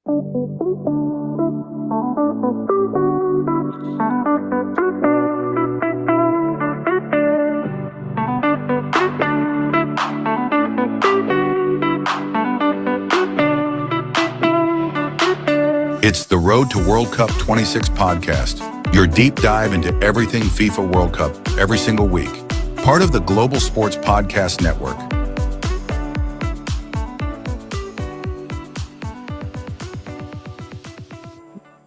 It's the Road to World Cup 26 podcast, your deep dive into everything FIFA World Cup every single week. Part of the Global Sports Podcast Network.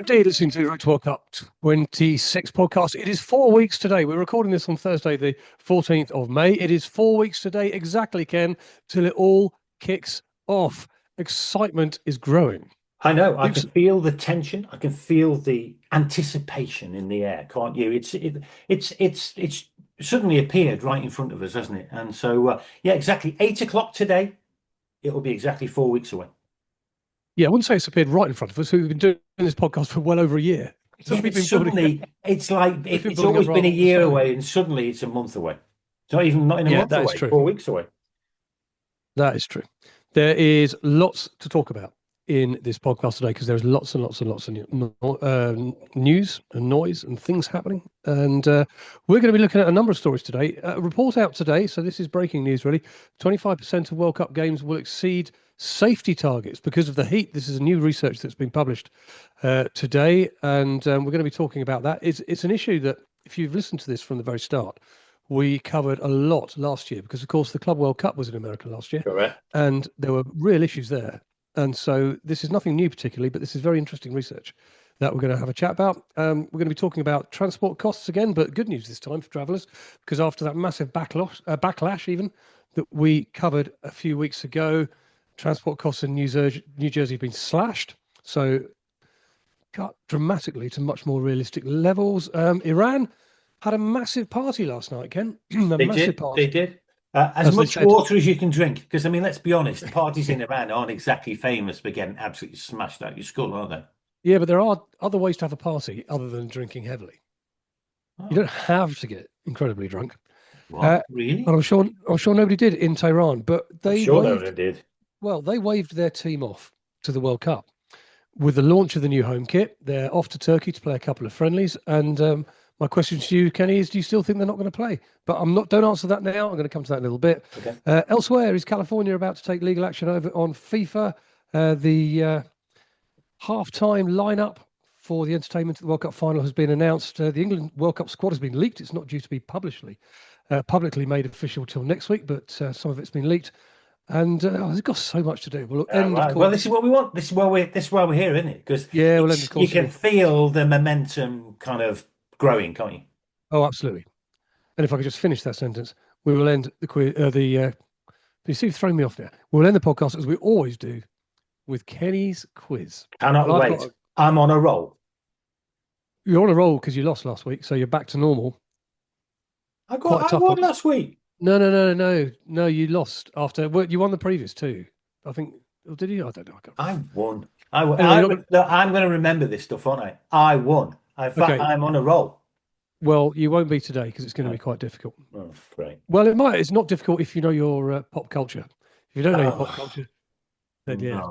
Indeed, listening to the Road to World Cup 26 podcast. It is 4 weeks today. We're recording this on Thursday, the 14th of May. It is 4 weeks today, exactly, Ken, till it all kicks off. Excitement is growing. I know. I can feel the tension. I can feel the anticipation in the air, can't you? It's suddenly appeared right in front of us, hasn't it? And so, yeah, exactly 8 o'clock today. It will be exactly 4 weeks away. Yeah, I wouldn't say it's appeared right in front of us. We've been doing this podcast for well over a year. So yeah, suddenly, it's like it's always been a year away, and suddenly it's a month away. It's not in a month away. Is true. 4 wews away. That is true. There is lots to talk about in this podcast today because there's lots and lots and lots of news and noise and things happening. And we're going to be looking at a number of stories today. A report out today, so this is breaking news really, 25% of World Cup games will exceed safety targets because of the heat. This is a new research that's been published today, and we're going to be talking about that. It's an issue that, if you've listened to this from the very start, we covered a lot last year because, of course, the Club World Cup was in America last year. Correct. And there were real issues there. And so this is nothing new particularly, but this is very interesting research that we're going to have a chat about. We're going to be talking about transport costs again, but good news this time for travellers, because after that massive backlash even that we covered a few weeks ago, transport costs in New Jersey have been slashed, so cut dramatically to much more realistic levels. Iran had a massive party last night, Ken. They did. As much water as you can drink, because I mean, let's be honest, parties in Iran aren't exactly famous for getting absolutely smashed out your skull, are they? Yeah, but there are other ways to have a party other than drinking heavily. Oh. You don't have to get incredibly drunk. What? Really? And I'm sure nobody did in Tehran, but nobody did. Well, they waved their team off to the World Cup with the launch of the new home kit. They're off to Turkey to play a couple of friendlies, and my question to you, Kenny, is: do you still think they're not going to play? But don't answer that now. I'm going to come to that in a little bit. Okay. Elsewhere, is California about to take legal action over on FIFA? The half-time lineup for the entertainment at the World Cup final has been announced. The England World Cup squad has been leaked. It's not due to be publicly made official till next week, but some of it's been leaked. And there's got so much to do. Well, this is what we want. This is why we're here, isn't it? Because you can feel the momentum kind of growing, can't you? Oh, absolutely. And if I could just finish that sentence, we will end the quiz. You see, you've thrown me off there. We'll end the podcast as we always do with Kenny's quiz. Cannot wait. I'm on a roll. You're on a roll because you lost last week, so you're back to normal. I won last week. No. You lost after. Well, you won the previous two. I think. Or did you? I don't know. I won. I'm going to remember this stuff, aren't I? I won. In fact, I'm on a roll. Well, you won't be today because it's going to be quite difficult. Oh, great. Well, it might. It's not difficult if you know your pop culture. If you don't know your pop culture, then yeah.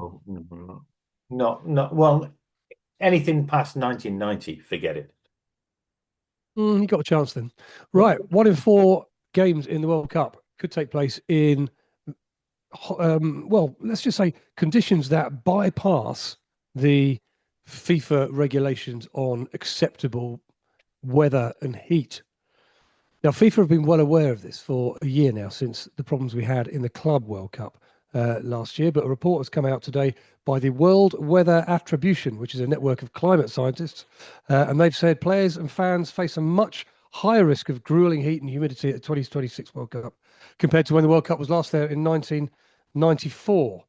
No. Well, anything past 1990, forget it. You got a chance then. Right. 1 in 4 games in the World Cup could take place in, let's just say conditions that bypass the FIFA regulations on acceptable weather and heat. Now, FIFA have been well aware of this for a year now, since the problems we had in the Club World Cup last year. But a report has come out today by the World Weather Attribution, which is a network of climate scientists. And they've said players and fans face a much higher risk of grueling heat and humidity at the 2026 World Cup compared to when the World Cup was last there in 1994.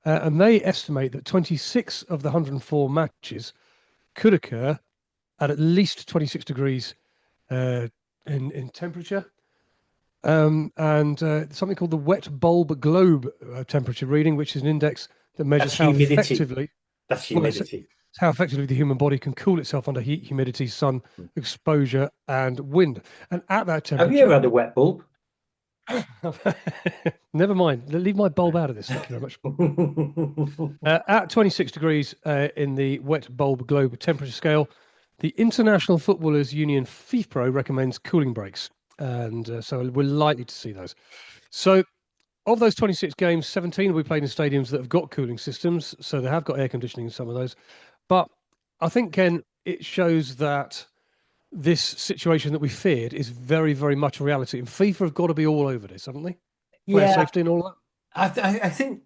And they estimate that 26 of the 104 matches could occur at least 26 degrees in temperature. And something called the wet bulb globe temperature reading, which is an index that measures how effectively... That's humidity. It's how effectively the human body can cool itself under heat, humidity, sun exposure, and wind. And at that temperature... Have you ever had a wet bulb? Never mind. Leave my bulb out of this. Thank you very much. At 26 degrees in the wet bulb globe temperature scale, the International Footballers Union FIFPro recommends cooling breaks. And so we're likely to see those. So of those 26 games, 17 will be played in stadiums that have got cooling systems. So they have got air conditioning in some of those. But I think, Ken, it shows that this situation that we feared is very, very much a reality. And FIFA have got to be all over this, haven't they? Player Yeah, safety and all that. I think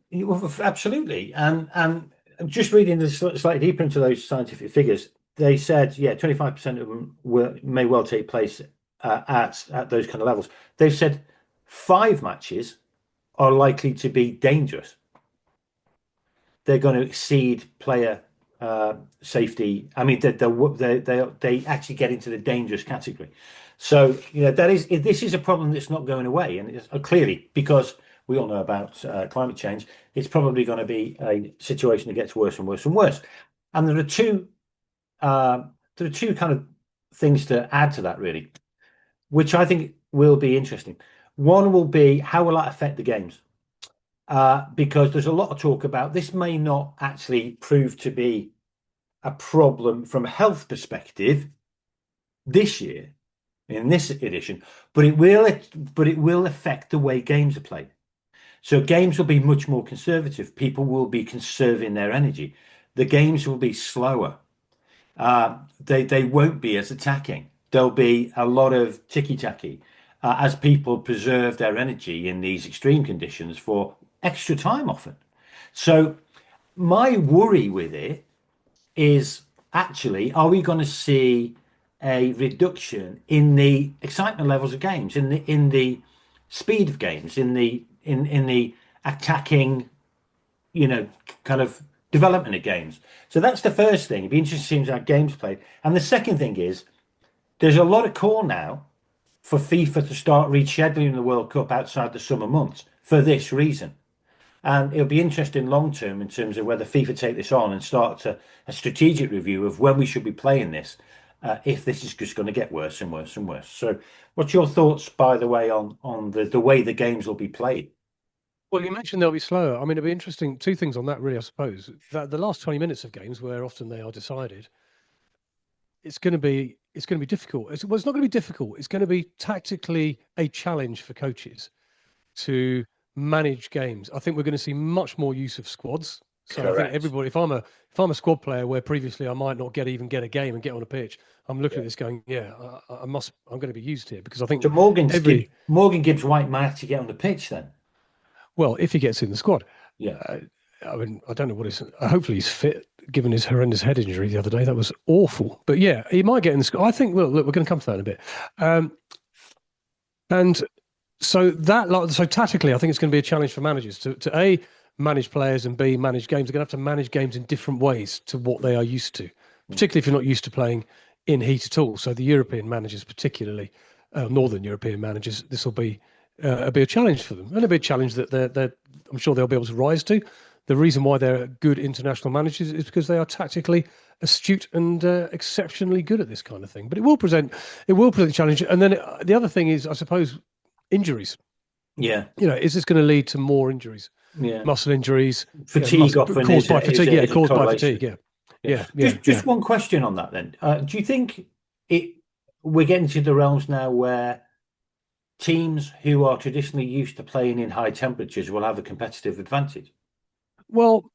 absolutely. And just reading this slightly deeper into those scientific figures, they said, yeah, 25% of them may well take place at those kind of levels. They've said 5 matches are likely to be dangerous. They're going to exceed player safety. I mean, they actually get into the dangerous category. So, this is a problem that's not going away, and it's, clearly, because we all know about climate change, it's probably going to be a situation that gets worse and worse and worse. And there are two kind of things to add to that, really, which I think will be interesting. One will be, how will that affect the games? Because there's a lot of talk about this may not actually prove to be a problem from a health perspective this year in this edition, but it will affect the way games are played. So games will be much more conservative. People will be conserving their energy. The games will be slower. They won't be as attacking. There'll be a lot of ticky-tacky as people preserve their energy in these extreme conditions for extra time often. So my worry with it is, actually, are we going to see a reduction in the excitement levels of games, in the speed of games, in the attacking, kind of development of games? So that's the first thing. It'd be interesting to see how games played. And the second thing is, there's a lot of call now for FIFA to start rescheduling the World Cup outside the summer months for this reason. And it'll be interesting long term in terms of whether FIFA take this on and start a strategic review of when we should be playing this, if this is just going to get worse and worse and worse. So, what's your thoughts, by the way, on the way the games will be played? Well, you mentioned they'll be slower. I mean, it'll be interesting. Two things on that, really, I suppose. That the last 20 minutes of games, where often they are decided, it's going to be difficult. Well, it's not going to be difficult. It's going to be tactically a challenge for coaches to manage games. I think we're going to see much more use of squads. So I think Correct. everybody, if I'm a squad player where previously I might not even get a game and get on a pitch, I'm looking at this going, yeah, I'm going to be used here, because I think So Morgan Gibbs White might actually get on the pitch then. Well, if he gets in the squad. Yeah. I mean, I don't know what his. Hopefully, he's fit, given his horrendous head injury the other day. That was awful. But yeah, he might get in the squad. I think. Well, look, we're going to come to that in a bit. And so tactically, I think it's going to be a challenge for managers to A, manage players, and B, manage games. They're going to have to manage games in different ways to what they are used to, particularly if you're not used to playing in heat at all. So the European managers, particularly Northern European managers, this will be a challenge for them, and it'll be a challenge that I'm sure they'll be able to rise to. The reason why they're good international managers is because they are tactically astute and exceptionally good at this kind of thing. But it will present a challenge. And then the other thing is, I suppose, injuries. Yeah. Is this going to lead to more injuries? Yeah. Muscle injuries, fatigue often caused by fatigue. is a caused by correlation. fatigue. Yeah. Just one question on that then. Do you think we're getting to the realms now where teams who are traditionally used to playing in high temperatures will have a competitive advantage? Well,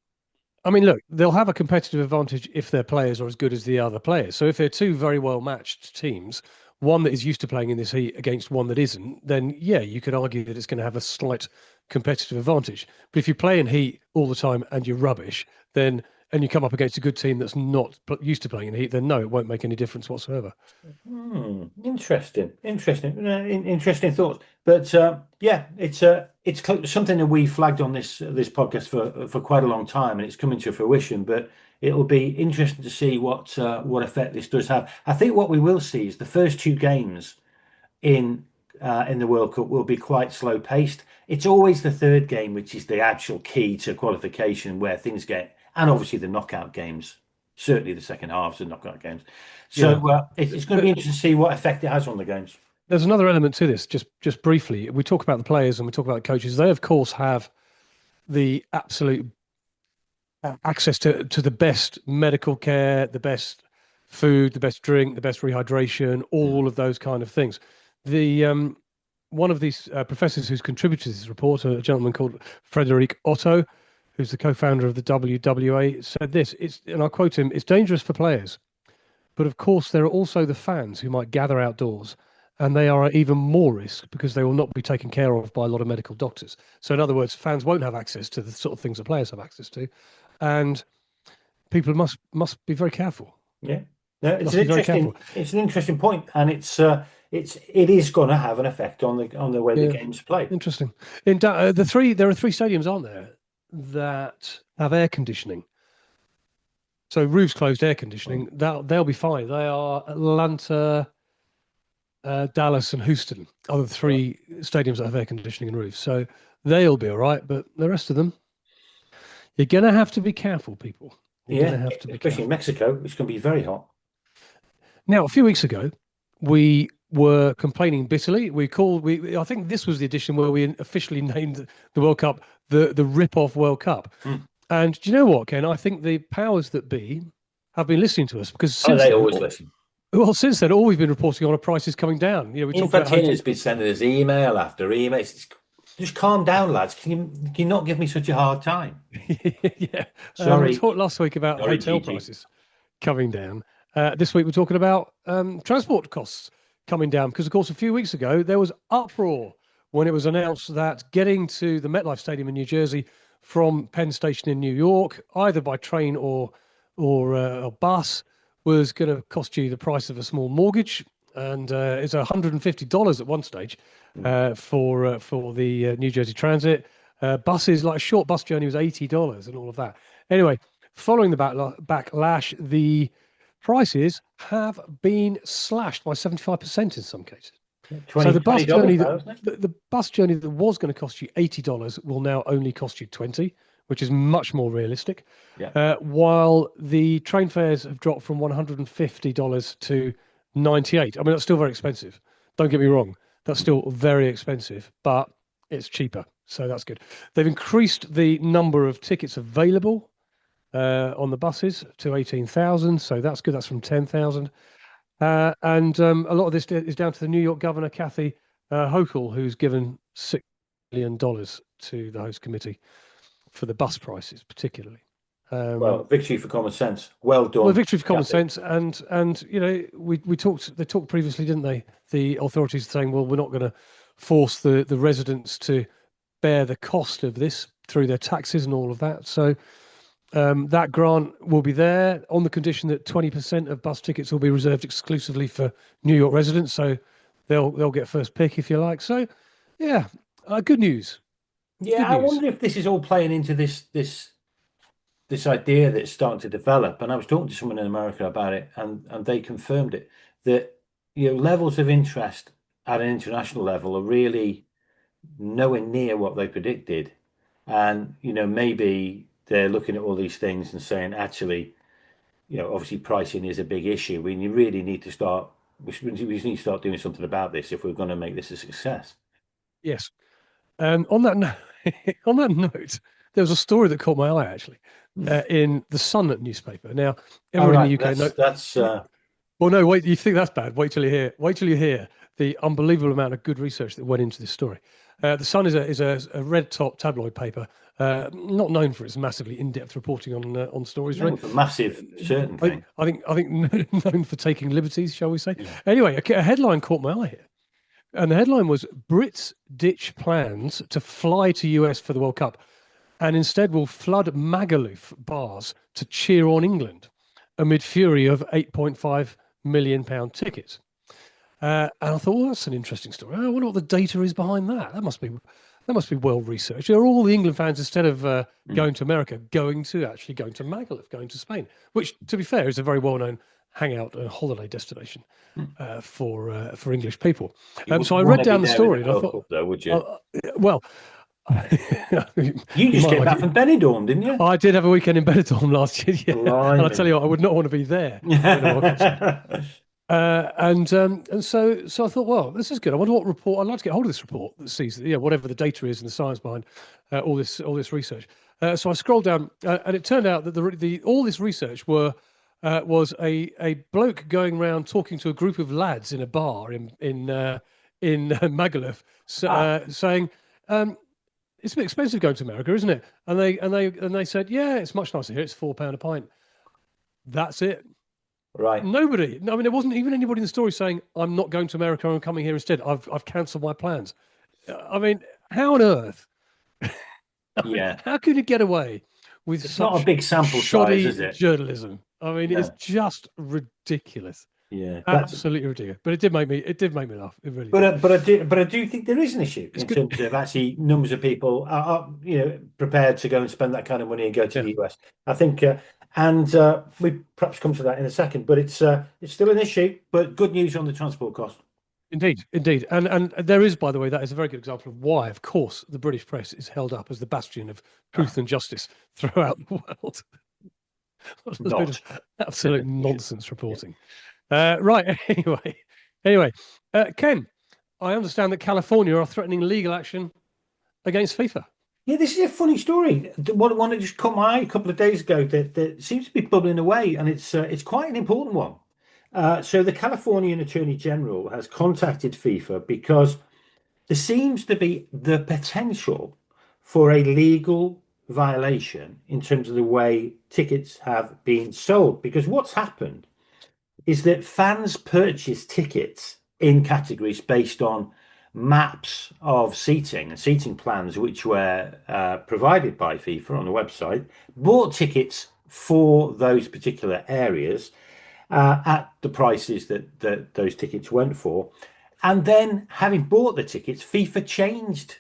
I mean, look, they'll have a competitive advantage if their players are as good as the other players. So if they're two very well matched teams, one that is used to playing in this heat against one that isn't, then yeah, you could argue that it's going to have a slight competitive advantage. But if you play in heat all the time and you're rubbish, then and you come up against a good team that's not used to playing in heat, then no, it won't make any difference whatsoever. Interesting thoughts. But yeah, it's something that we flagged on this podcast for quite a long time, and it's coming to fruition. But it'll be interesting to see what effect this does have. I think what we will see is the first 2 games in the World Cup will be quite slow paced. It's always the third game which is the actual key to qualification, where things get, and obviously the knockout games, certainly the second halves of knockout games. So it's going to be interesting to see what effect it has on the games. there's another element to this. Just briefly, we talk about the players and we talk about the coaches. They, of course, have the absolute access to the best medical care, the best food, the best drink, the best rehydration, all of those kind of things. The one of these professors who's contributed to this report, a gentleman called Frederick Otto, who's the co-founder of the WWA, said this, and I'll quote him, "It's dangerous for players, but of course there are also the fans who might gather outdoors, and they are at even more risk because they will not be taken care of by a lot of medical doctors." So in other words, fans won't have access to the sort of things that players have access to, and people must be very careful. Yeah. No, it's Must an be very interesting careful. it's an interesting point, and it is going to have an effect on the way the Yeah. game's played. Interesting. There are three stadiums, aren't there, that have air conditioning. So roofs closed, air conditioning. They'll be fine. They are Atlanta, Dallas, and Houston are the three stadiums that have air conditioning and roofs. So they'll be all right. But the rest of them, you're gonna have to be careful, people. You're gonna have to be especially in careful. Mexico, it's going to be very hot. Now, a few weeks ago, we were complaining bitterly. I think this was the edition where we officially named the World Cup the rip-off World Cup. And do you know what, Ken? I think the powers that be have been listening to us because since They then, always listen. well, since then, all we've been reporting on are prices coming down. We talked about Infantino's been sending us email after email. Just calm down, lads. Can you not give me such a hard time? yeah. Sorry. We talked last week about Sorry, hotel Gigi. prices coming down. This week we're talking about transport costs coming down because, of course, a few weeks ago there was uproar when it was announced that getting to the MetLife Stadium in New Jersey from Penn Station in New York, either by train or a bus, was going to cost you the price of a small mortgage, and it's $150 at one stage for the New Jersey Transit. Buses, like a short bus journey, was $80 and all of that. Anyway, following the backlash, the prices have been slashed by 75% in some cases. So the bus journey the bus journey that was going to cost you $80 will now only cost you $20, which is much more realistic. While the train fares have dropped from $150 to $98. I mean, that's still very expensive. Don't get me wrong. That's still very expensive, but it's cheaper. So that's good. They've increased the number of tickets available on the buses to 18,000. So that's good. That's from 10,000. And a lot of this is down to the New York governor, Kathy Hochul, who's given $6 million to the host committee for the bus prices, particularly. Well, victory for common sense. Well done. Well, victory for common sense, and they talked previously, didn't they? The authorities saying, well, we're not going to force the residents to bear the cost of this through their taxes and all of that. So that grant will be there on the condition that 20% of bus tickets will be reserved exclusively for New York residents. So they'll get first pick, if you like. So, yeah, good news. Yeah, Good I news. wonder if this is all playing into this idea that's starting to develop. And I was talking to someone in America about it, and they confirmed it, that levels of interest at an international level are really nowhere near what they predicted. And maybe they're looking at all these things and saying, actually, obviously pricing is a big issue. We really need to start. We need to start doing something about this if we're going to make this a success. Yes. On that note, there was a story that caught my eye actually in the Sun newspaper. Now, everyone in the UK. Well, no, wait. You think that's bad? Wait till you hear. Wait till you hear the unbelievable amount of good research that went into this story. The Sun is a red top tabloid paper, not known for its massively in-depth reporting on stories. Known for massive certain thing. I think known for taking liberties, shall we say? Yeah. Anyway, a headline caught my eye here. And the headline was, Brits ditch plans to fly to US for the World Cup and instead will flood Magaluf bars to cheer on England amid fury of £8.5 million tickets. And I thought, well, that's an interesting story. I wonder what the data is behind that. That must be well researched. Are all the England fans, instead of going to America, going to Magaluf, going to Spain, which, to be fair, is a very well-known hangout and holiday destination for English people. So I read down the story and I thought, though, would you? Well, you just came back from Benidorm, didn't you? I did have a weekend in Benidorm last year, yeah. And I tell you what, I would not want to be there. And so I thought, well, this is good. I wonder what report. I'd like to get hold of this report that sees, whatever the data is and the science behind all this research. So I scrolled down, and it turned out that the all this research was a bloke going around talking to a group of lads in a bar in Magaluf, saying, "It's a bit expensive going to America, isn't it?" And they said, "Yeah, it's much nicer here. It's £4 a pint." That's it. Right. Nobody. No, I mean, there wasn't even anybody in the story saying, "I'm not going to America. I'm coming here instead. I've cancelled my plans." I mean, how on earth? Yeah. How could it get away with It's not a such big sample size, shoddy is it? journalism? I mean, it's No. just ridiculous. Yeah. That's Absolutely ridiculous. But it did make me laugh. It really But did. but I do think there is an issue It's in good. terms of actually numbers of people are prepared to go and spend that kind of money and go to Yeah, the US. I think, and we perhaps come to that in a second. But it's still an issue. But good news on the transport cost. indeed, indeed. And there is, by the way, that is a very good example of why, of course, the British press is held up as the bastion of truth and justice throughout the world. What a load of Not. absolute nonsense reporting. Right. Anyway, Ken, I understand that California are threatening legal action against FIFA. Yeah, this is a funny story. One that just caught my eye a couple of days ago that seems to be bubbling away, and it's quite an important one. So the Californian Attorney General has contacted FIFA because there seems to be the potential for a legal violation in terms of the way tickets have been sold. Because what's happened is that fans purchase tickets in categories based on maps of seating and seating plans which were provided by FIFA on the website, bought tickets for those particular areas at the prices that those tickets went for. And then, having bought the tickets, FIFA changed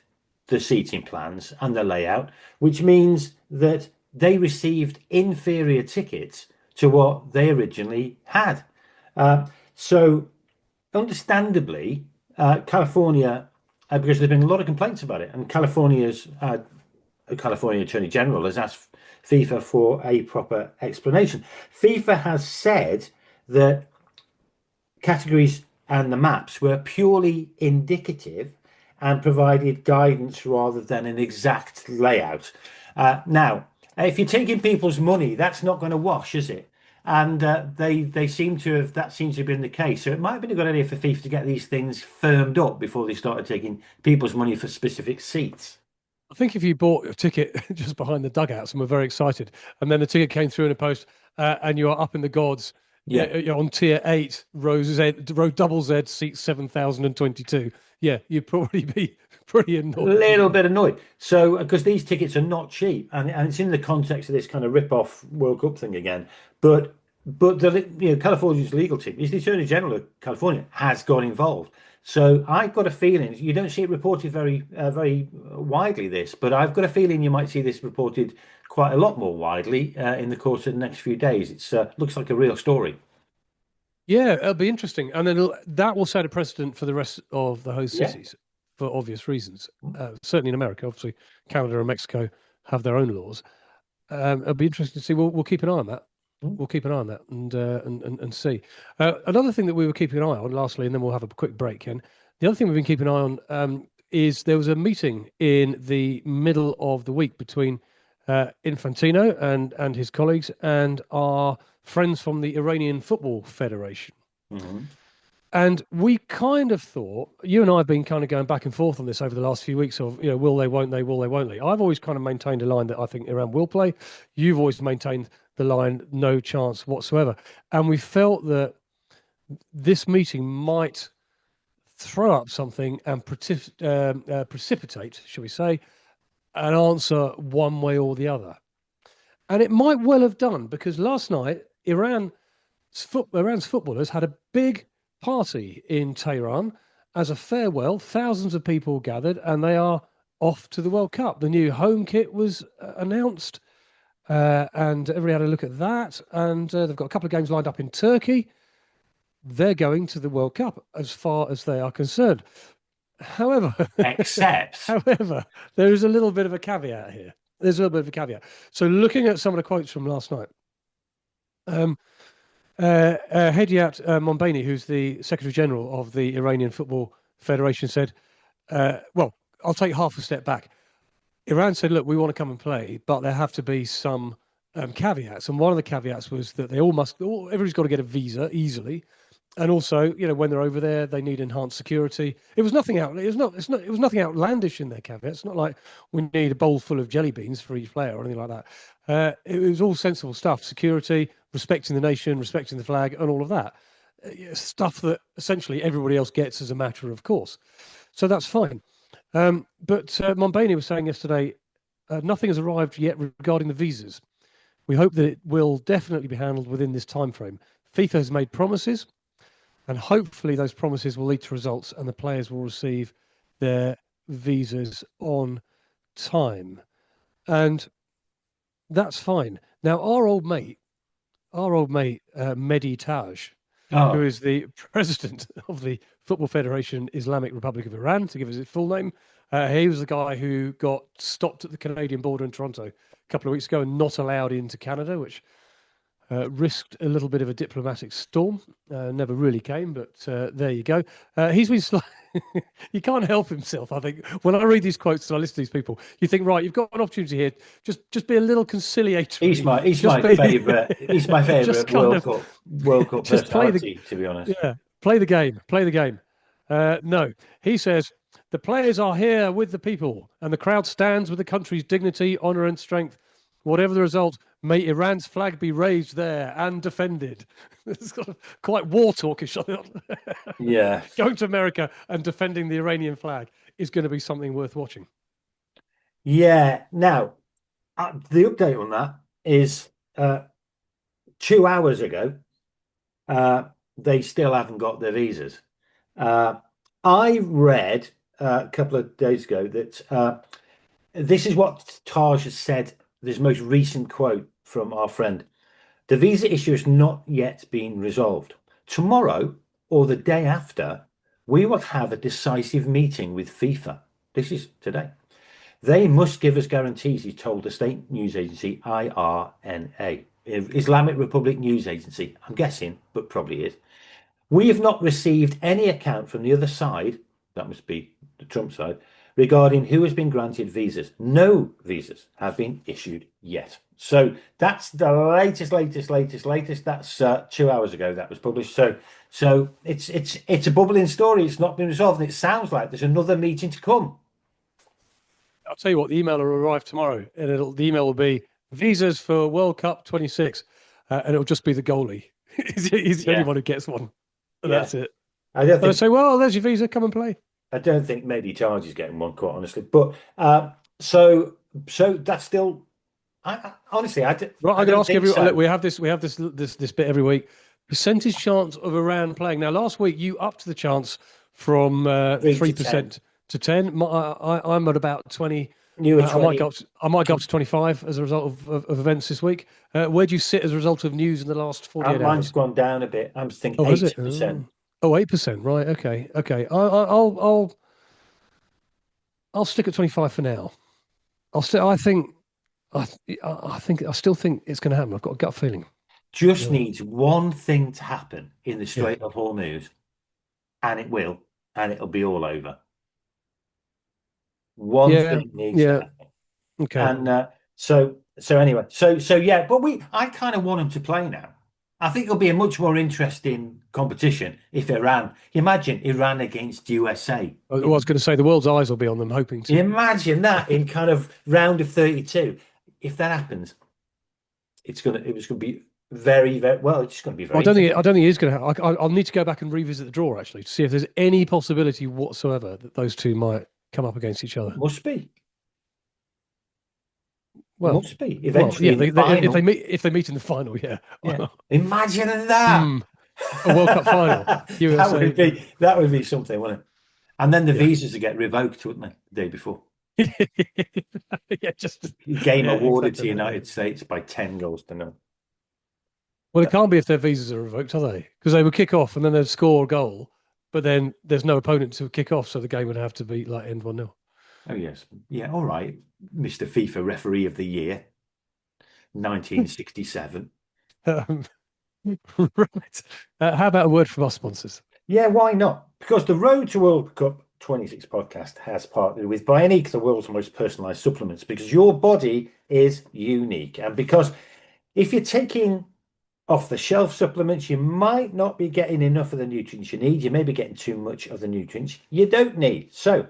the seating plans and the layout, which means that they received inferior tickets to what they originally had. So, understandably, California, because there've been a lot of complaints about it, and California Attorney General has asked FIFA for a proper explanation. FIFA has said that categories and the maps were purely indicative and provided guidance rather than an exact layout. Now, if you're taking people's money, that's not going to wash, is it? And they seem to have that seems to have been the case. So it might have been a good idea for FIFA to get these things firmed up before they started taking people's money for specific seats. I think if you bought a ticket just behind the dugouts and were very excited, and then the ticket came through in a post, and you are up in the gods, Yeah. you're on tier 8, row double Z, seat 7,022. Yeah, you'd probably be pretty A annoyed. little bit annoyed. So, because these tickets are not cheap, and it's in the context of this kind of rip-off World Cup thing again. But the California's legal team, is the Attorney General of California, has got involved. So I've got a feeling you don't see it reported very widely this, but I've got a feeling you might see this reported quite a lot more widely in the course of the next few days. It's looks like a real story. Yeah, it'll be interesting, and then that will set a precedent for the rest of the host Yeah. cities for obvious reasons. Certainly in America, obviously, Canada and Mexico have their own laws. It'll be interesting to see. We'll keep an eye on that. Mm. We'll keep an eye on that and see. Another thing that we were keeping an eye on, lastly, and then we'll have a quick break, Ken. The other thing we've been keeping an eye on is there was a meeting in the middle of the week between Infantino and his colleagues and our friends from the Iranian Football Federation. Mhm. And we kind of thought, you and I have been kind of going back and forth on this over the last few weeks of, will they, won't they, will they, won't they? I've always kind of maintained a line that I think Iran will play. You've always maintained the line, no chance whatsoever. And we felt that this meeting might throw up something and precipitate, shall we say, an answer one way or the other. And it might well have done because last night, Iran's footballers had a big party in Tehran as a farewell. Thousands of people gathered, and they are off to the World Cup. The new home kit was announced, and everybody had a look at that. And they've got a couple of games lined up in Turkey. They're going to the World Cup, as far as they are concerned. However, Except, there is a little bit of a caveat here. There's a little bit of a caveat. So, looking at some of the quotes from last night, Hediat Monbeni, who's the Secretary General of the Iranian Football Federation, said, well, I'll take half a step back. Iran said, look, we want to come and play, but there have to be some caveats. And one of the caveats was that everybody's got to get a visa easily. And also, when they're over there, they need enhanced security. It was nothing it was nothing outlandish in their caveats. It's not like we need a bowl full of jelly beans for each player or anything like that. It was all sensible stuff: security, respecting the nation, respecting the flag, and all of that. Stuff that essentially everybody else gets as a matter of course. So that's fine. But Monbeni was saying yesterday, nothing has arrived yet regarding the visas. We hope that it will definitely be handled within this time frame. FIFA has made promises, and hopefully those promises will lead to results and the players will receive their visas on time. And that's fine. Now, our old mate, Mehdi Taj, who is the president of the Football Federation Islamic Republic of Iran, to give us his full name. He was the guy who got stopped at the Canadian border in Toronto a couple of weeks ago and not allowed into Canada, which risked a little bit of a diplomatic storm. Never really came, but there you go. He's been he can't help himself. I think when I read these quotes and I listen to these people, you think, right, you've got an opportunity here. Just be a little conciliatory. He's my favourite. He's my favourite World Cup personality, to be honest. Yeah, play the game. Play the game. No, he says the players are here with the people, and the crowd stands with the country's dignity, honour, and strength. Whatever the result, may Iran's flag be raised there and defended. It's quite war talkish. Yeah. Going to America and defending the Iranian flag is going to be something worth watching. Yeah. Now, the update on that is 2 hours ago, they still haven't got their visas. I read a couple of days ago that this is what Taj has said. This most recent quote from our friend: the visa issue has not yet been resolved. Tomorrow or the day after, we will have a decisive meeting with FIFA. This is today. They must give us guarantees, he told the state news agency IRNA, Islamic Republic News Agency. I'm guessing, but probably is. We have not received any account from the other side, that must be the Trump side, regarding who has been granted visas. No visas have been issued yet. So that's the latest. That's 2 hours ago that was published. So it's a bubbling story. It's not been resolved, and it sounds like there's another meeting to come. I'll tell you what, the email will arrive tomorrow, and the email will be visas for World Cup 26, and it'll just be the goalie. he's the only one who gets one. And that's it. I don't think... say, well, there's your visa, come and play. I don't think maybe Taj is getting one, quite honestly. But so that's still. Honestly, I'm going to ask everyone. Look, we have this bit every week. Percentage chance of Iran playing. Now, last week you upped the chance from 3% to 10. I'm at about 20. You were 20. I might go up to 25 as a result of events this week. Where do you sit as a result of news in the last 48 hours? Mine's gone down a bit. I'm thinking 8%. Oh, 8%, right? Okay. I'll stick at 25 for now. I still think it's going to happen. I've got a gut feeling. Just needs one thing to happen in the Strait of Hormuz, and it will, and it'll be all over. One thing needs to happen. Okay. And so anyway, but I kind of want them to play now. I think it'll be a much more interesting competition if imagine Iran against USA. I was going to say the world's eyes will be on them, hoping to. Imagine that in kind of round of 32. If that happens, it was going to be very, very well. It's just going to be very. I don't think it is going to happen. I'll need to go back and revisit the draw actually to see if there's any possibility whatsoever that those two might come up against each other. Must be. Well, must be eventually. If they meet in the final, yeah. Imagine that. A World Cup final. USA. that would be something, wouldn't it? And then the visas would get revoked, wouldn't they? The day before. Just game awarded to the United States by 10 goals to none. Well, it can't be if their visas are revoked, are they? Because they would kick off and then they'd score a goal, but then there's no opponent to kick off, so the game would have to be end 1-0. Oh yes, yeah, all right, Mr. FIFA Referee of the Year, 1967. Right. How about a word from our sponsors? Yeah, why not? Because the Road to World Cup 26 podcast has partnered with Bioniq, the world's most personalized supplements, because your body is unique. And because if you're taking off the shelf supplements, you might not be getting enough of the nutrients you need. You may be getting too much of the nutrients you don't need. So,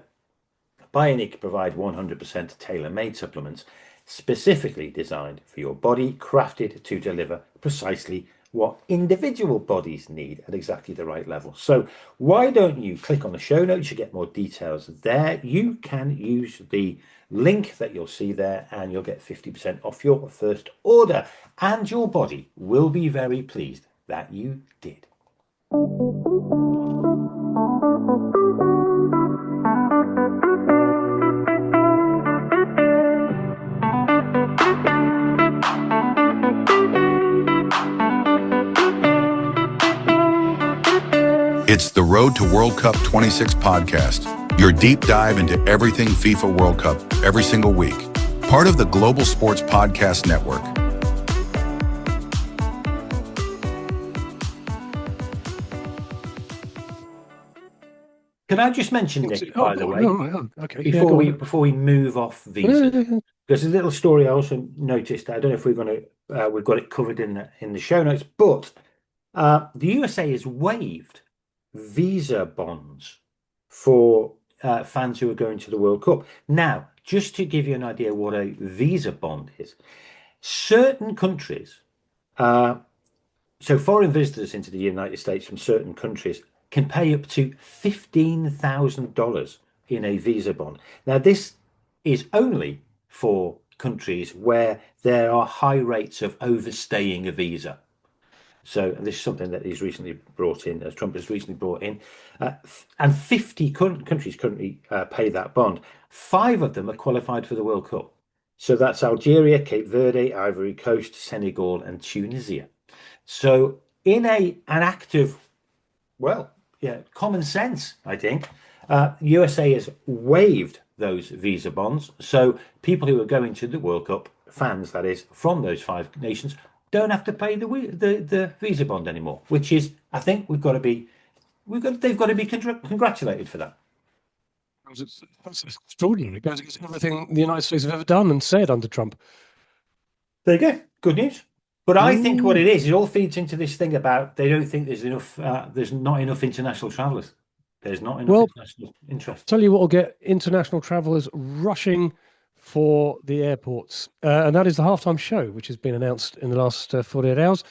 Bioniq provide 100% tailor-made supplements specifically designed for your body, crafted to deliver precisely what individual bodies need at exactly the right level. So why don't you click on the show notes? You get more details there. You can use the link that you'll see there and you'll get 50% off your first order. And your body will be very pleased that you did. It's the Road to World Cup 26 podcast, your deep dive into everything FIFA World Cup every single week. Part of the Global Sports Podcast Network. Can I just mention, Nick, by the way, okay. before we move off visas, there's a little story I also noticed. I don't know if we've got it covered in the show notes, but the USA has waived visa bonds for fans who are going to the World Cup. Now, just to give you an idea what a visa bond is, certain countries, so foreign visitors into the United States from certain countries can pay up to $15,000 in a visa bond. Now, this is only for countries where there are high rates of overstaying a visa. So this is something that he's recently brought in, as Trump has recently brought in, and 50 countries currently pay that bond. 5 of them are qualified for the World Cup. So that's Algeria, Cape Verde, Ivory Coast, Senegal, and Tunisia. So in an act of, common sense, I think, USA has waived those visa bonds. So people who are going to the World Cup, fans that is, from those 5 nations, don't have to pay the visa bond anymore, which is, I think, they've got to be congratulated for that. That's extraordinary. It goes against everything the United States have ever done and said under Trump. There you go. Good news. But I think what it is, it all feeds into this thing about they don't think there's enough. There's not enough international travellers. There's not enough international interest. Tell you what will get international travellers rushing for the airports, and that is the halftime show, which has been announced in the last 48 hours.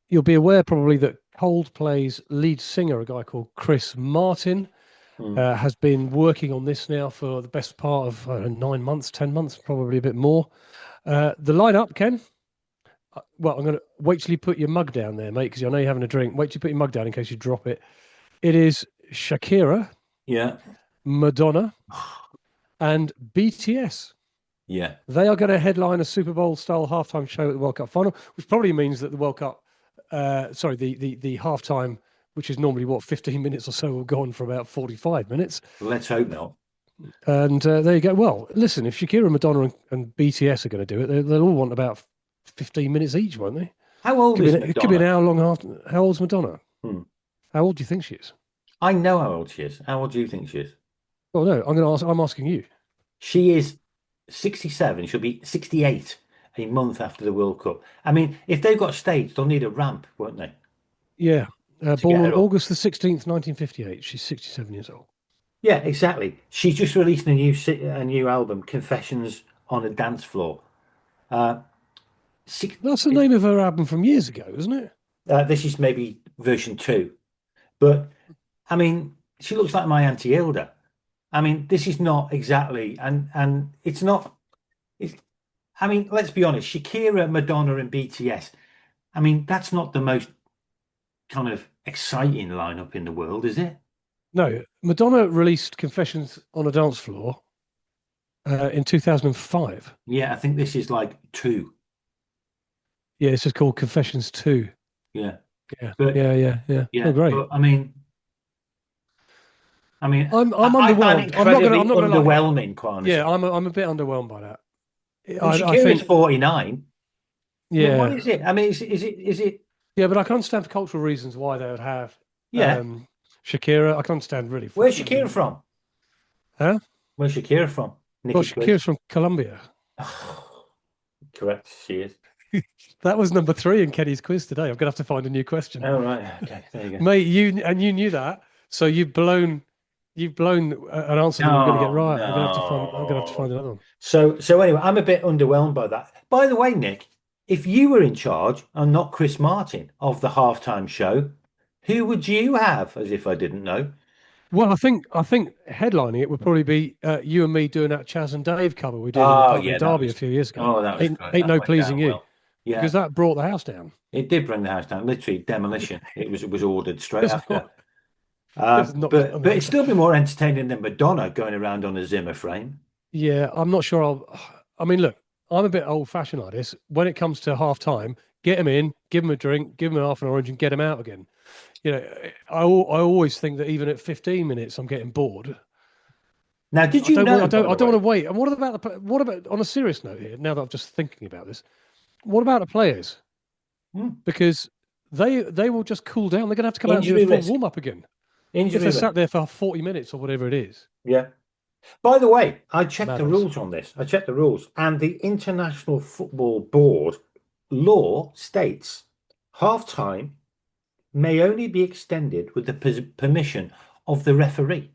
You'll be aware probably that Coldplay's lead singer, a guy called Chris Martin, has been working on this now for the best part of 9 months, 10 months, probably a bit more. The lineup, Ken. Well, I'm going to wait till you put your mug down there, mate, because I know you're having a drink. Wait till you put your mug down in case you drop it. It is Shakira, Madonna, and BTS. Yeah. They are going to headline a Super Bowl-style halftime show at the World Cup final, which probably means that the World Cup, the halftime, which is normally, 15 minutes or so, will go on for about 45 minutes. Let's hope not. And there you go. Well, listen, if Shakira, Madonna, and BTS are going to do it, they'll all want about 15 minutes each, won't they? How old is Madonna? It could be an hour long after. How old's Madonna? How old do you think she is? I know how old she is. How old do you think she is? Oh no, I'm asking you. She is 67. She'll be 68 a month after the World Cup. I mean, if they've got stage, they'll need a ramp, won't they? Yeah. Born on August the 16th, 1958. She's 67 years old. Yeah, exactly. She's just released a new album, Confessions on a Dance Floor. That's the name of her album from years ago, isn't it? This is maybe version 2. But, I mean, she looks like my Auntie Hilda. I mean, this is not exactly, and it's not, I mean, let's be honest, Shakira, Madonna, and BTS, I mean, that's not the most kind of exciting lineup in the world, is it? No. Madonna released Confessions on a Dance Floor in 2005. Yeah, I think this is like 2. Yeah, this is called Confessions 2. Yeah. But, yeah. Oh, great. But, I mean, I'm underwhelmed. I'm not underwhelming, quite honestly. Yeah, I'm a bit underwhelmed by that. Shakira's 49. Yeah. I mean, what is it? I mean, is it? Yeah, but I can understand for cultural reasons why they would have Yeah. Shakira. I can understand really. Where's Shakira from? Huh? Where's Shakira from? Well, Nikki, quiz. Shakira's from Colombia. Correct, she is. That was number 3 in Kenny's quiz today. I'm gonna have to find a new question. Oh, right. Okay, there you go. Mate, you knew that, so you've blown an answer that I'm going to get Oh, right. I'm gonna have to find no. another one. So anyway, I'm a bit underwhelmed by that. By the way, Nick, if you were in charge and not Chris Martin of the halftime show, who would you have? As if I didn't know. Well, I think headlining it would probably be you and me doing that Chaz and Dave cover we did in the Oh, Buckley yeah, Derby a few years ago. that was good. Ain't That no went pleasing down you, well. Yeah, because that brought the house down. it did bring the house down. Literally demolition. It was ordered straight It's after. not, it's not, But I but mean, it'd still be more entertaining than Madonna going around on a Zimmer frame. yeah, I'm not sure. I mean, look, I'm a bit old-fashioned like this. When it comes to half time, get them in, give them a drink, give them half an orange, and get them out again. You know, I always think that even at 15 minutes, I'm getting bored. Now, did you know, by I the don't way? want to wait. And what about on a serious note here? Now that I'm just thinking about this, what about the players? Hmm. Because they will just cool down. They're going to have to come out and do a Injury full risk. warm up again if Injury they risk. sat there for 40 minutes or whatever it is. Yeah. By the way, I checked the Madness. rules on this. I checked the rules, and the International Football Board law states half-time may only be extended with the permission of the referee.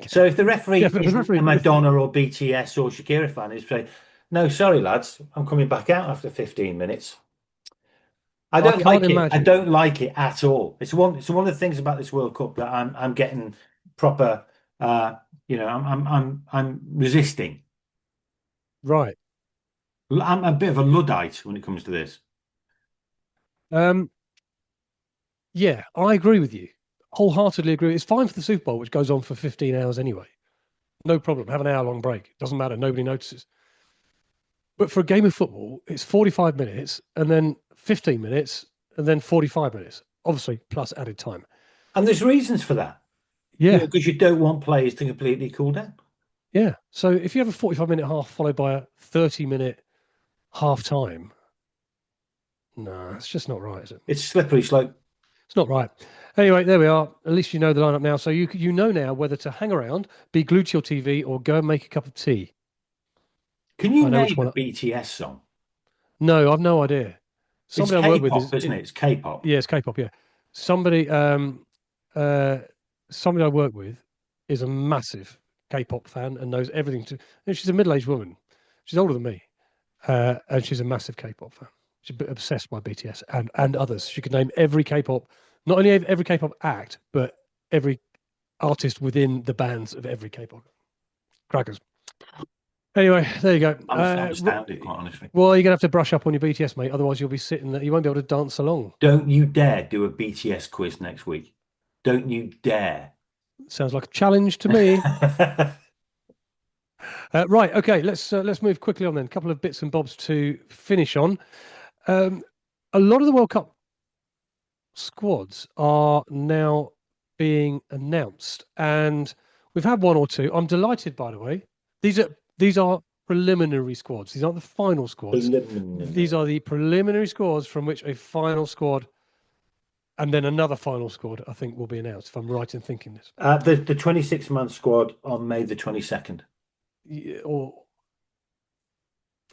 So if the referee Yeah, but the isn't referee a Madonna or BTS or Shakira fan, he's saying, "No, sorry, lads, I'm coming back out after 15 minutes." I I don't can't like it. I imagine. don't like it at all. It's one of the things about this World Cup that I'm getting proper. I'm resisting. Right. I'm a bit of a Luddite when it comes to this. Um. Yeah, I agree with you. Wholeheartedly agree. It's fine for the Super Bowl, which goes on for 15 hours anyway. No problem. Have an hour-long break. Doesn't matter. Nobody notices. But for a game of football, it's 45 minutes and then 15 minutes and then 45 minutes, obviously, plus added time. And there's reasons for that. Yeah. Because you don't want players to completely cool down. Yeah. So if you have a 45-minute half followed by a 30-minute half time, no, it's just not right, is it? It's slippery slope. It's not right. Anyway, there we are. At least you know the lineup now. So you know now whether to hang around, be glued to your TV, or go and make a cup of tea. Can you I know which name a one. BTS song? No, I've no idea. It's Somebody I work with K-pop, isn't it? It's K-pop. yeah, it's K-pop. Yeah, somebody uh somebody I work with is a massive K-pop fan and knows everything. And she's a middle-aged woman. She's older than me, and she's a massive K-pop fan. She's a bit obsessed by BTS and others. She could name every K-pop, not only every K-pop act, but every artist within the bands of every K-pop. Crackers. Anyway, there you go. I'm astounded, quite honestly. Well, you're gonna have to brush up on your BTS, mate. Otherwise, you'll be sitting there. You won't be able to dance along. Don't you dare do a BTS quiz next week. Don't you dare. Sounds like a challenge to me. Right. Okay. Let's move quickly on then. A couple of bits and bobs to finish on. A lot of the World Cup squads are now being announced, and we've had one or two. I'm delighted, by the way. These are preliminary squads. These aren't the final squads. These are the preliminary squads from which a final squad and then another final squad, I think, will be announced, if I'm right in thinking this. The 26-man squad on May the 22nd. Yeah,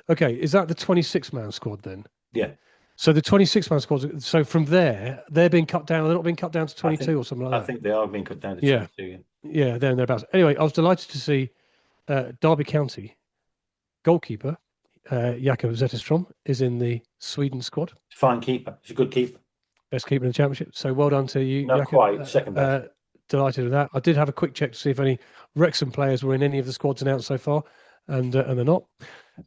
okay, is that the 26-man squad then? Yeah. So the 26-man squad. So from there, they're being cut down. They're not being cut down to 22 or something like that. I think they are being cut down to 22. Yeah, there and thereabouts. Anyway, I was delighted to see Derby County goalkeeper Jakob Zetterstrom is in the Sweden squad. Fine keeper. He's a good keeper. Best keeper in the championship. So well done to you. Not Jakob. quite. Second best. Delighted with that. I did have a quick check to see if any Wrexham players were in any of the squads announced so far, and they're not.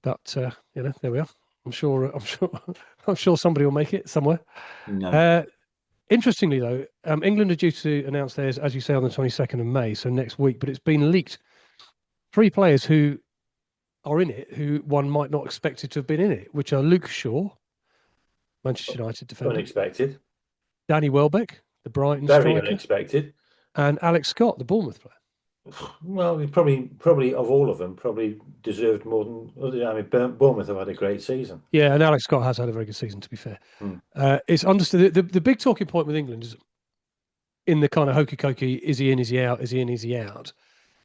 But there we are. I'm sure somebody will make it somewhere. No. Interestingly, though, England are due to announce theirs, as you say, on the 22nd of May, so next week. But it's been leaked. 3 players who are in it, who one might not expect to have been in it, which are Luke Shaw, Manchester United defender, Unexpected. Danny Welbeck, the Brighton Very striker, unexpected. and Alex Scott, the Bournemouth player. Well, he probably of all of them, probably deserved more than. I mean, Bournemouth have had a great season. Yeah, and Alex Scott has had a very good season, to be fair. Mm. It's understood. The big talking point with England is in the kind of hokey cokey, is he in, is he out, is he in, is he out,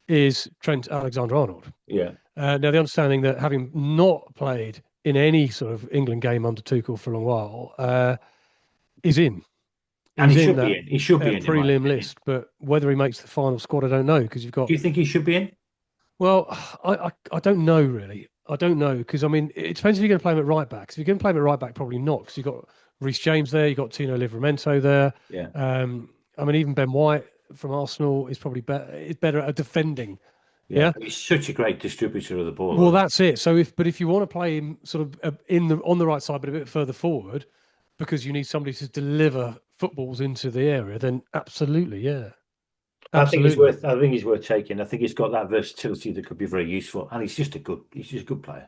is Trent Alexander-Arnold. Yeah. Now, the understanding that having not played in any sort of England game under Tuchel for a long while, is in. And He's he in should that be in. He should be in my prelim opinion. list, but whether he makes the final squad, I don't know, because you've got. Do you think he should be in? Well, I don't know really. I don't know because I mean it depends if you're going to play him at right back. If you're going to play him at right back, probably not because you've got Reece James there, you've got Tino Livramento there. Yeah. I mean even Ben White from Arsenal is probably better at defending. Yeah. He's such a great distributor of the ball. Well, that's it. So if you want to play him sort of on the right side, but a bit further forward, because you need somebody to deliver footballs into the area, then absolutely, yeah. Absolutely. I think he's worth taking. I think he's got that versatility that could be very useful, and he's just a good player.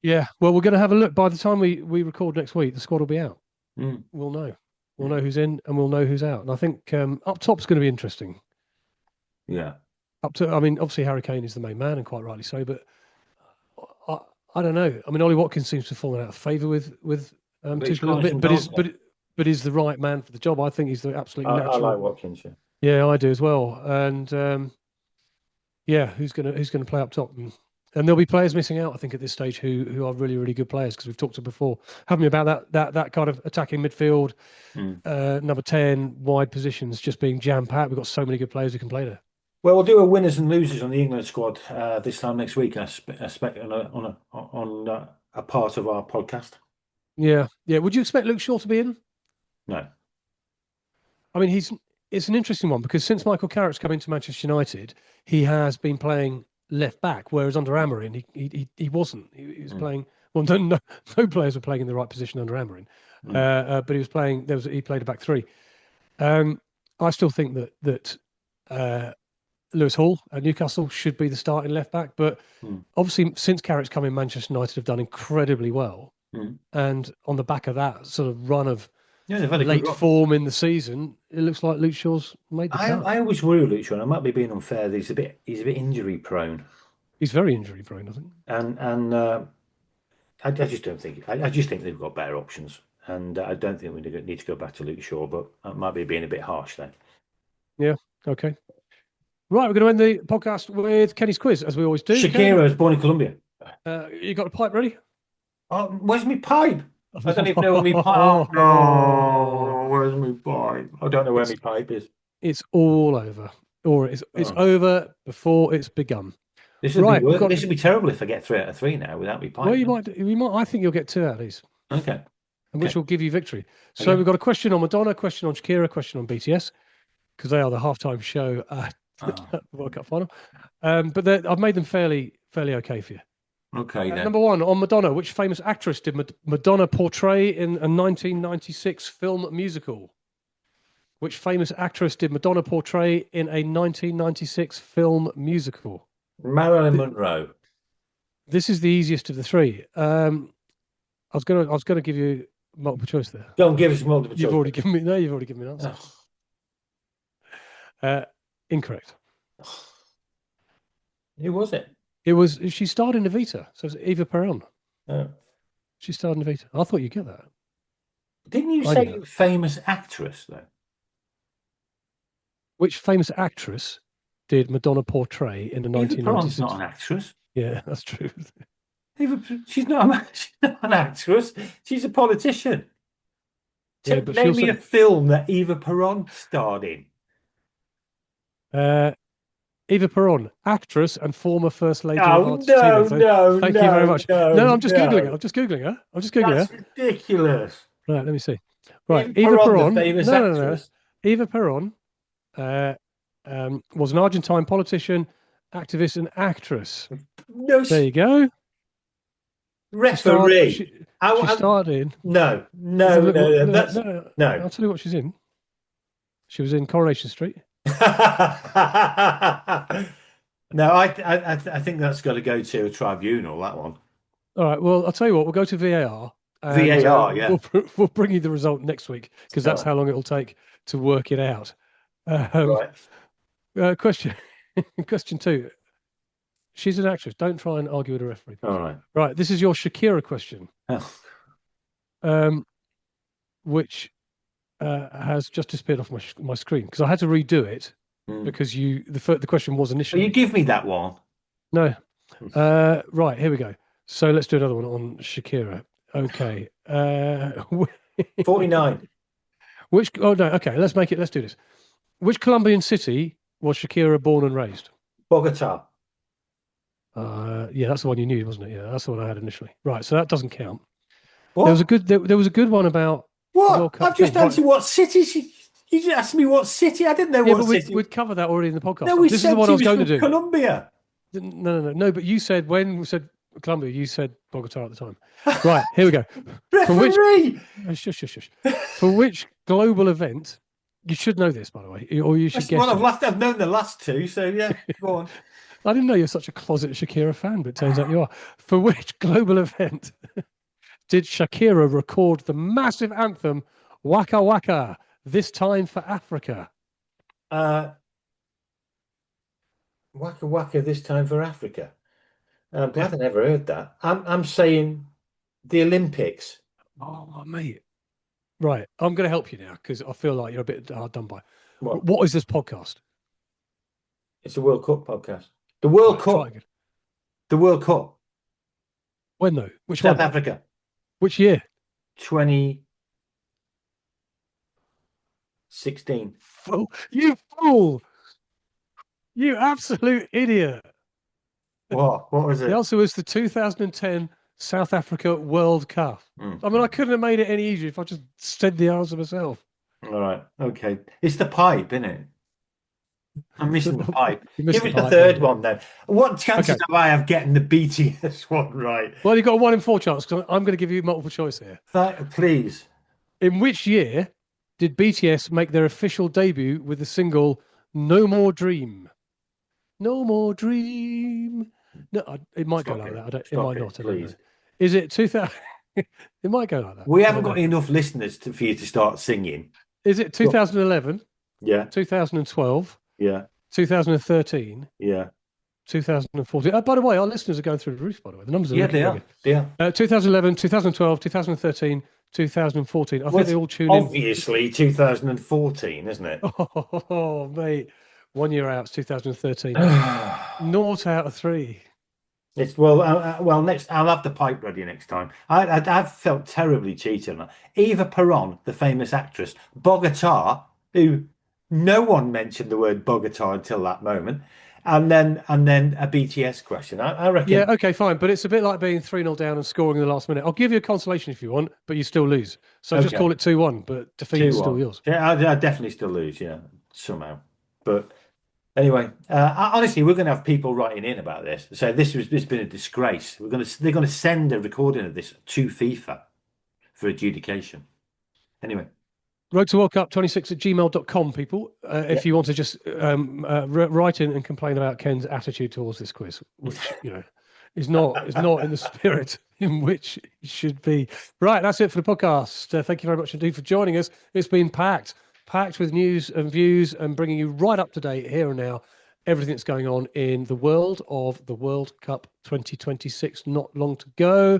Yeah. Well, we're going to have a look. By the time we record next week, the squad will be out. Mm. We'll know. We'll know who's in, and we'll know who's out. And I think up top's going to be interesting. Yeah. I mean, obviously Harry Kane is the main man, and quite rightly so. But I don't know. I mean, Ollie Watkins seems to have fallen out of favour with Tuchel a little bit, but is the right man for the job. I think he's the absolute natural. I like Watkins. Yeah, I do as well. And yeah, who's gonna play up top? And there'll be players missing out, I think, at this stage who are really, really good players because we've talked to before, haven't we, about that kind of attacking midfield, number 10 wide positions just being jam packed. We've got so many good players who can play there. Well, we'll do a winners and losers on the England squad this time next week. I expect on a part of our podcast. Yeah. Would you expect Luke Shaw to be in? No. I mean, it's an interesting one because since Michael Carrick's come into Manchester United, he has been playing left back, whereas under Amorim, he wasn't. He was playing. Well, no players were playing in the right position under Amorim, but he was playing. He played a back three. I still think that Lewis Hall at Newcastle should be the starting left back, but obviously since Carrick's come in, Manchester United have done incredibly well, and on the back of that sort of run of they've had a late form in the season, it looks like Luke Shaw's made the cut. I always worry Luke Shaw. I might be being unfair. He's a bit injury prone. He's very injury prone, I think. And I just don't think. I just think they've got better options, and I don't think we need to go back to Luke Shaw. But that might be being a bit harsh then. Yeah. Okay. Right, we're going to end the podcast with Kenny's quiz, as we always do. Shakira was born in Colombia. You got a pipe ready? Oh, where's my pipe? I don't even know where my pipe. Oh, where's my pipe? I don't know where my pipe is. It's all over, or it's over before it's begun. This would be terrible if I get 3 out of 3 now without my pipe. Well, you might. I think you'll get 2 out of these. Okay. Which will give you victory. So we've got a question on Madonna, a question on Shakira, a question on BTS, because they are the halftime show at the World Cup final. But I've made them fairly okay for you. Okay, then. Number 1, on Madonna, which famous actress did Madonna portray in a 1996 film musical? Which famous actress did Madonna portray in a 1996 film musical? Marilyn Monroe. This is the easiest of the 3. I was gonna give you multiple choice there. Don't give us multiple choice. You've already given me an answer. Incorrect. Who was it? She starred in Evita, so it's Eva Peron. Oh. She starred in Evita. I thought you'd get that. Didn't you say famous actress though? Which famous actress did Madonna portray in the 1996? Eva Peron's not an actress. Yeah, that's true. She's not an actress. She's a politician. Yeah, but name me a film that Eva Peron starred in. Eva Peron, actress and former First Lady of No. Thank you very much. No, I'm just Googling her. That's ridiculous. Right, let me see. Right, Eva Peron, the famous actress. Eva Peron was an Argentine politician, activist, and actress. No, there you go. Referee. She starred in. No. I'll tell you what she's in. She was in Coronation Street. No, I think that's got to go to a tribunal. That one. All right. Well, I'll tell you what. We'll go to VAR. Yeah. We'll bring you the result next week because that's how long it will take to work it out. Right. Question question 2. She's an actress. Don't try and argue with a referee. All right. Right. This is your Shakira question, which has just disappeared off my screen because I had to redo it because the question was initially. You give me that one. No. Right. Here we go. So let's do another one on Shakira. Okay. 49. Which? Oh no. Okay. Let's do this. Which Colombian city was Shakira born and raised? Bogota. Yeah, that's the one you knew, wasn't it? Yeah, that's the one I had initially. Right, so that doesn't count. What? There was a good one about what? the World Cup. I've just answered what city you just asked me what city. I didn't know what city. We'd covered that already in the podcast. No, we this said is the one I was going to do. Colombia. No. But you said when we said Colombia, you said Bogota at the time. Right, here we go. Referee. Shush. For which global event? You should know this, by the way, or you should guess. Well, I've known the last two, so yeah, go on. I didn't know you're such a closet Shakira fan, but it turns out you are. For which global event did Shakira record the massive anthem Waka Waka, This Time for Africa? Waka Waka, This Time for Africa. I'm glad I never heard that. I'm saying the Olympics. Oh, mate. Right. I'm going to help you now because I feel like you're a bit hard done by. What? What is this podcast? It's a World Cup podcast. The World Cup. The World Cup. When though? Which South one? Africa. Which year? 2016. You fool! You absolute idiot! What? What was it? The answer was the 2010 South Africa World Cup. I mean, I couldn't have made it any easier if I just said the answer myself. All right. Okay. It's the pipe, isn't it? I'm missing the pipe. Give it the third one then. What chances have I of getting the BTS one right? Well, you've got a 1 in 4 chance because I'm going to give you multiple choice here. Please. In which year did BTS make their official debut with the single No More Dream? No More Dream. No, it might go like that. It might not. Please. Is it 2000? It might go like that. We haven't got enough listeners for you to start singing. Is it 2011? Yeah. 2012? Yeah. 2013? Yeah. 2014. By the way, our listeners are going through the roof, by the way. The numbers are they are. Yeah. 2011, 2012, 2013, 2014. I think they all tune in. Obviously, 2014, isn't it? Oh, mate. 1 year out, it's 2013. 0 out of 3. It's well. Next, I'll have the pipe ready next time. I've felt terribly cheated on that. Eva Peron, the famous actress, Bogota, who no one mentioned the word Bogota until that moment, and then a BTS question. I reckon. Yeah, okay, fine, but it's a bit like being 3-0 down and scoring in the last minute. I'll give you a consolation if you want, but you still lose. So just call it 2-1, but defeat is still yours. Yeah, I definitely still lose. Yeah, somehow, but. Anyway, honestly, we're going to have people writing in about this. So this has been a disgrace. They're going to send a recording of this to FIFA for adjudication. Anyway. Road to World Cup 26@gmail.com, people. If you want to just write in and complain about Ken's attitude towards this quiz, which is not in the spirit in which it should be. Right, that's it for the podcast. Thank you very much indeed for joining us. It's been packed with news and views and bringing you right up to date here and now, everything that's going on in the world of the World Cup 2026. Not long to go.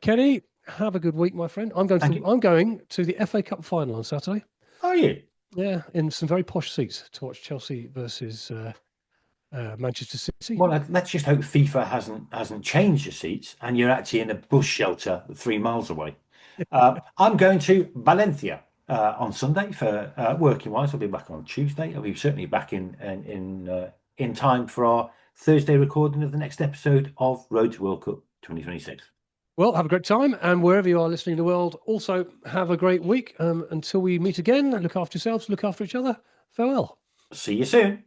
Kenny, have a good week, my friend. I'm going to the FA Cup final on Saturday. Are you? Yeah, in some very posh seats to watch Chelsea versus Manchester City. Well, let's just hope FIFA hasn't changed the seats and you're actually in a bus shelter 3 miles away. I'm going to Valencia. On Sunday for working wise. I'll be back on Tuesday. I'll be certainly back in time for our Thursday recording of the next episode of Road to World Cup 2026. Well, have a great time, and wherever you are listening in the world, also have a great week. Until we meet again, look after yourselves, look after each other. Farewell. See you soon.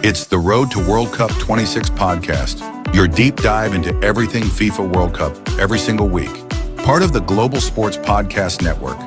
It's the Road to World Cup 26 podcast, your deep dive into everything FIFA World Cup every single week. Part of the Global Sports Podcast Network.